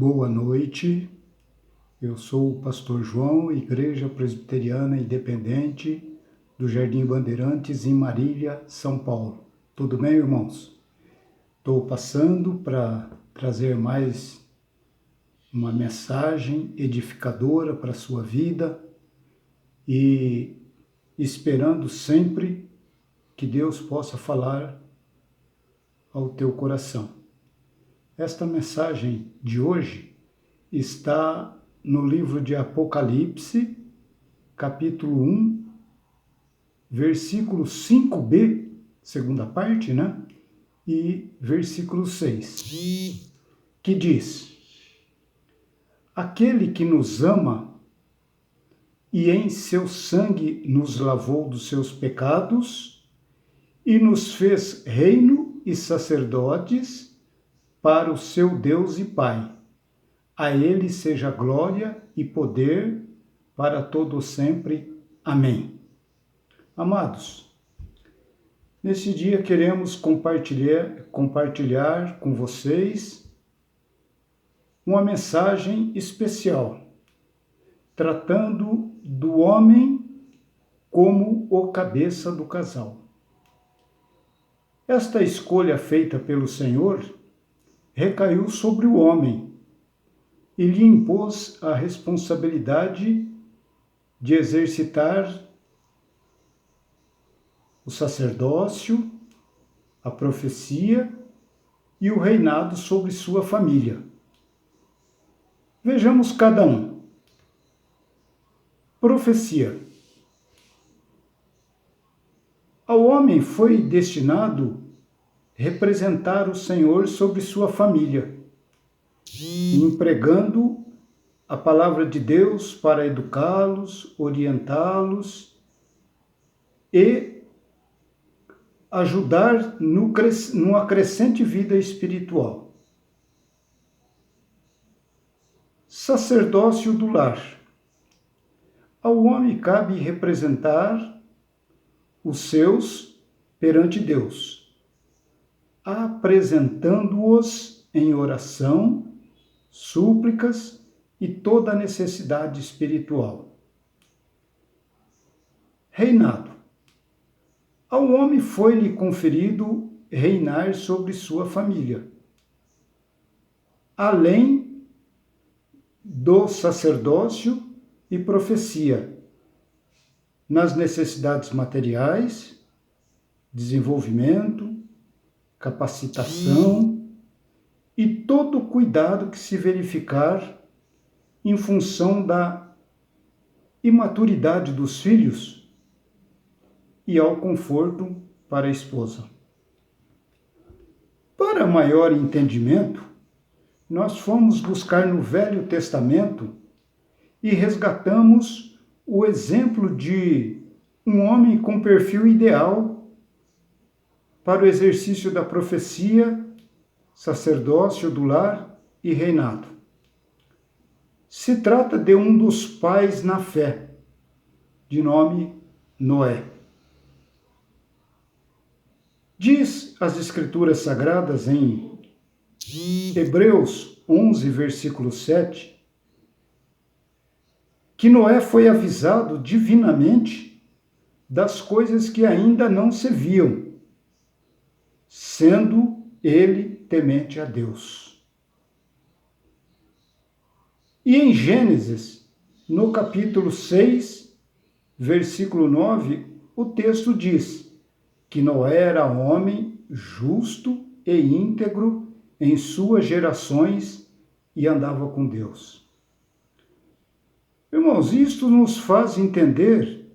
Boa noite, eu sou o pastor João, Igreja Presbiteriana Independente do Jardim Bandeirantes, em Marília, São Paulo. Tudo bem, irmãos? Estou passando para trazer mais uma mensagem edificadora para a sua vida e esperando sempre que Deus possa falar ao teu coração. Esta mensagem de hoje está no livro de Apocalipse, capítulo 1, versículo 5b, segunda parte, né? E versículo 6, que diz: Aquele que nos ama e em seu sangue nos lavou dos seus pecados e nos fez reino e sacerdotes para o seu Deus e Pai. A ele seja glória e poder para todo sempre. Amém. Amados, nesse dia queremos compartilhar com vocês uma mensagem especial, tratando do homem como o cabeça do casal. Esta escolha feita pelo Senhor recaiu sobre o homem e lhe impôs a responsabilidade de exercitar o sacerdócio, a profecia e o reinado sobre sua família. Vejamos cada um. Profecia. Ao homem foi destinado representar o Senhor sobre sua família, empregando a palavra de Deus para educá-los, orientá-los e ajudar numa crescente vida espiritual. Sacerdócio do lar. Ao homem cabe representar os seus perante Deus, apresentando-os em oração, súplicas e toda a necessidade espiritual. Reinado. Ao homem foi-lhe conferido reinar sobre sua família, além do sacerdócio e profecia, nas necessidades materiais, desenvolvimento, capacitação e todo o cuidado que se verificar em função da imaturidade dos filhos e ao conforto para a esposa. Para maior entendimento, nós fomos buscar no Velho Testamento e resgatamos o exemplo de um homem com perfil ideal para o exercício da profecia, sacerdócio do lar e reinado. Se trata de um dos pais na fé, de nome Noé. Diz as Escrituras Sagradas em Hebreus 11, versículo 7, que Noé foi avisado divinamente das coisas que ainda não se viam, sendo ele temente a Deus. E em Gênesis, no capítulo 6, versículo 9, o texto diz que Noé era homem justo e íntegro em suas gerações e andava com Deus. Irmãos, isto nos faz entender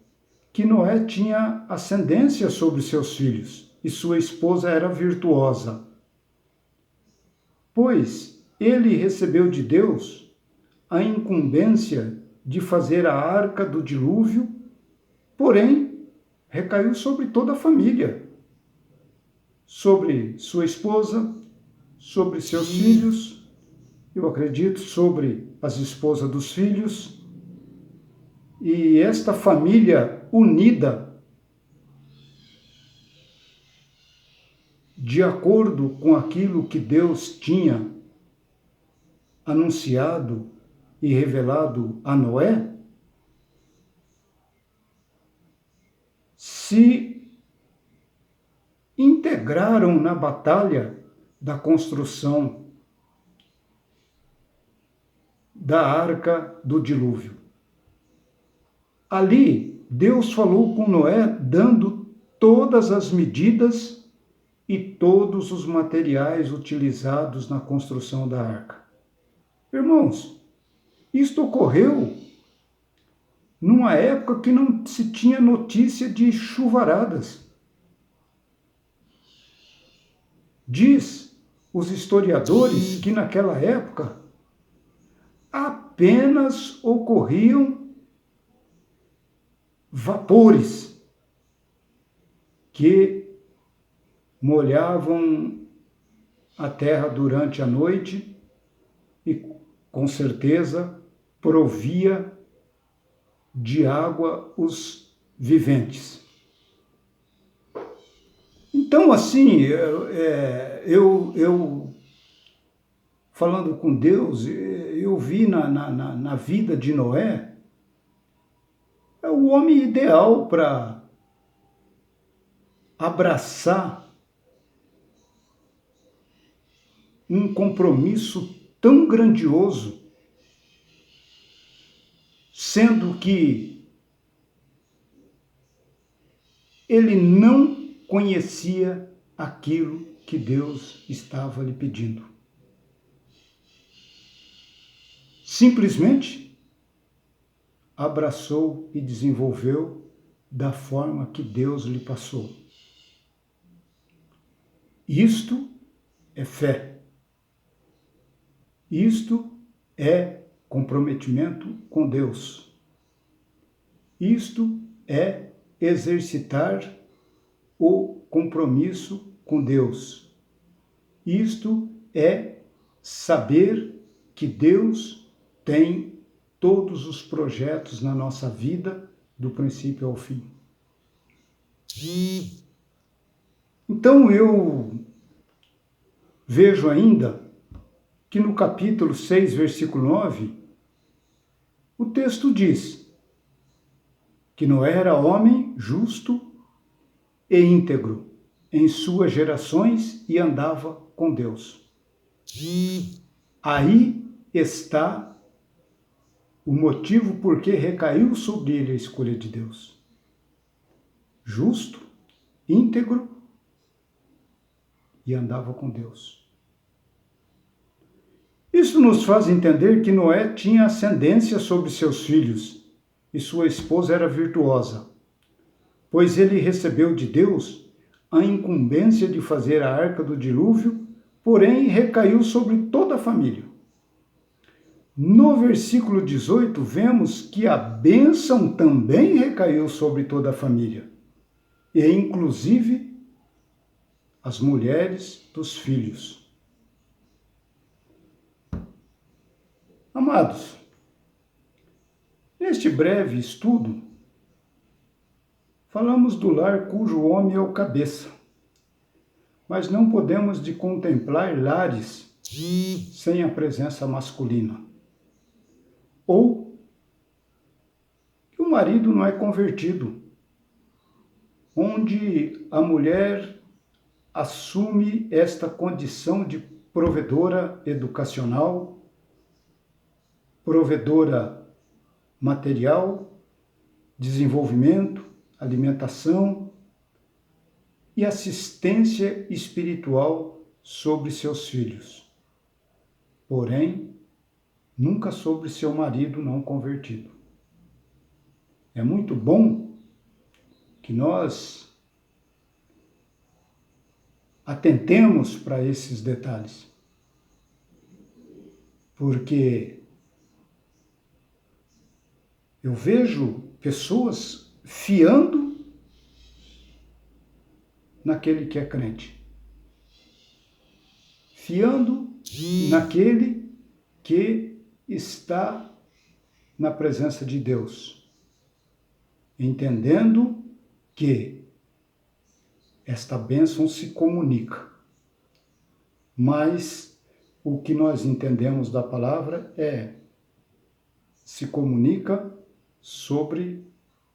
que Noé tinha ascendência sobre seus filhos e sua esposa era virtuosa, pois ele recebeu de Deus a incumbência de fazer a arca do dilúvio, porém recaiu sobre toda a família, sobre sua esposa, sobre seus filhos, eu acredito, sobre as esposas dos filhos, e esta família unida, de acordo com aquilo que Deus tinha anunciado e revelado a Noé, se integraram na batalha da construção da arca do dilúvio. Ali, Deus falou com Noé, dando todas as medidas e todos os materiais utilizados na construção da arca. Irmãos, isto ocorreu numa época que não se tinha notícia de chuvaradas. Diz os historiadores que naquela época apenas ocorriam vapores que molhavam a terra durante a noite e, com certeza, provia de água os viventes. Então, assim, eu falando com Deus, eu vi na vida de Noé o homem ideal para abraçar um compromisso tão grandioso, sendo que ele não conhecia aquilo que Deus estava lhe pedindo. Simplesmente abraçou e desenvolveu da forma que Deus lhe passou. Isto é fé. Isto é comprometimento com Deus. Isto é exercitar o compromisso com Deus. Isto é saber que Deus tem todos os projetos na nossa vida, do princípio ao fim. Então eu vejo ainda que no capítulo 6, versículo 9, o texto diz que Noé era homem justo e íntegro em suas gerações e andava com Deus. Aí está o motivo por que recaiu sobre ele a escolha de Deus. Justo, íntegro e andava com Deus. Isso nos faz entender que Noé tinha ascendência sobre seus filhos e sua esposa era virtuosa, pois ele recebeu de Deus a incumbência de fazer a arca do dilúvio, porém recaiu sobre toda a família. No versículo 18, vemos que a bênção também recaiu sobre toda a família, e inclusive as mulheres dos filhos. Amados, neste breve estudo, falamos do lar cujo homem é o cabeça, mas não podemos de contemplar lares sem a presença masculina. Ou que o marido não é convertido, onde a mulher assume esta condição de provedora educacional, provedora material, desenvolvimento, alimentação e assistência espiritual sobre seus filhos. Porém, nunca sobre seu marido não convertido. É muito bom que nós atentemos para esses detalhes, porque eu vejo pessoas fiando naquele que é crente, fiando naquele que está na presença de Deus, entendendo que esta bênção se comunica, mas o que nós entendemos da palavra se comunica sobre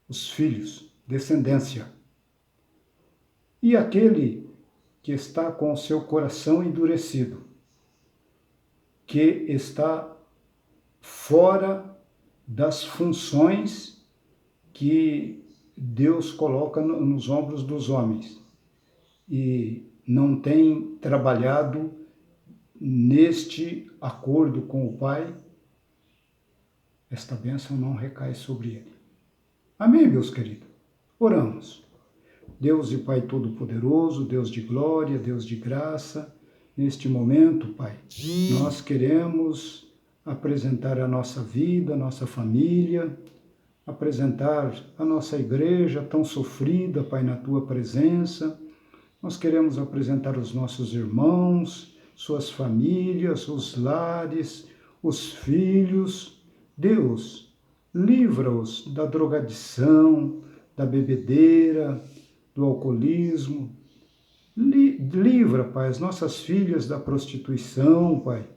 os filhos, descendência. E aquele que está com o seu coração endurecido, que está fora das funções que Deus coloca nos ombros dos homens e não tem trabalhado neste acordo com o Pai, esta bênção não recai sobre ele. Amém, meus queridos? Oramos. Deus e Pai Todo-Poderoso, Deus de glória, Deus de graça, neste momento, Pai, nós queremos apresentar a nossa vida, a nossa família, apresentar a nossa igreja tão sofrida, Pai, na Tua presença. Nós queremos apresentar os nossos irmãos, suas famílias, os lares, os filhos. Deus, livra-os da drogadição, da bebedeira, do alcoolismo. Livra, Pai, as nossas filhas da prostituição, Pai.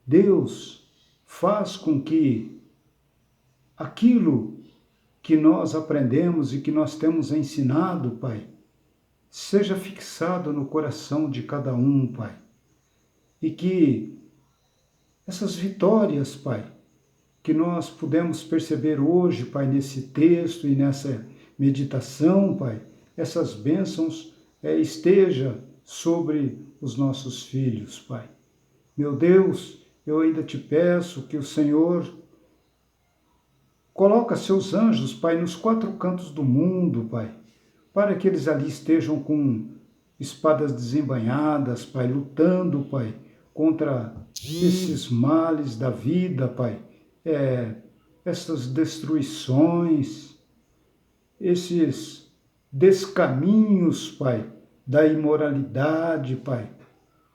Deus, faz com que aquilo que nós aprendemos e que nós temos ensinado, Pai, seja fixado no coração de cada um, Pai. E que essas vitórias, Pai, que nós pudemos perceber hoje, Pai, nesse texto e nessa meditação, Pai, essas bênçãos esteja sobre os nossos filhos, Pai. Meu Deus, eu ainda te peço que o Senhor coloque seus anjos, Pai, nos quatro cantos do mundo, Pai, para que eles ali estejam com espadas desembainhadas, Pai, lutando, Pai, contra esses males da vida, Pai, essas destruições, esses descaminhos, Pai, da imoralidade, Pai.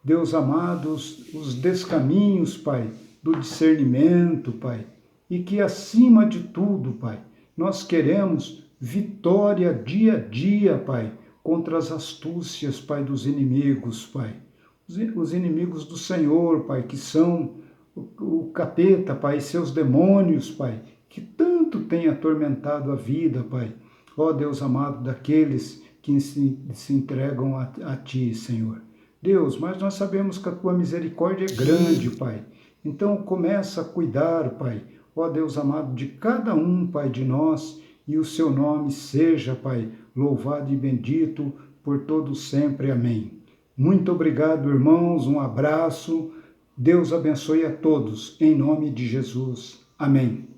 Deus amado, os descaminhos, Pai, do discernimento, Pai. E que acima de tudo, Pai, nós queremos vitória dia a dia, Pai, contra as astúcias, Pai, dos inimigos, Pai. Os inimigos do Senhor, Pai, que são o capeta, Pai, e seus demônios, Pai, que tanto têm atormentado a vida, Pai. Ó Deus amado, daqueles que se entregam a Ti, Senhor. Deus, mas nós sabemos que a Tua misericórdia é grande, Pai. Então começa a cuidar, Pai, ó Deus amado, de cada um, Pai, de nós, e o Seu nome seja, Pai, louvado e bendito por todos sempre. Amém. Muito obrigado, irmãos, um abraço. Deus abençoe a todos, em nome de Jesus. Amém.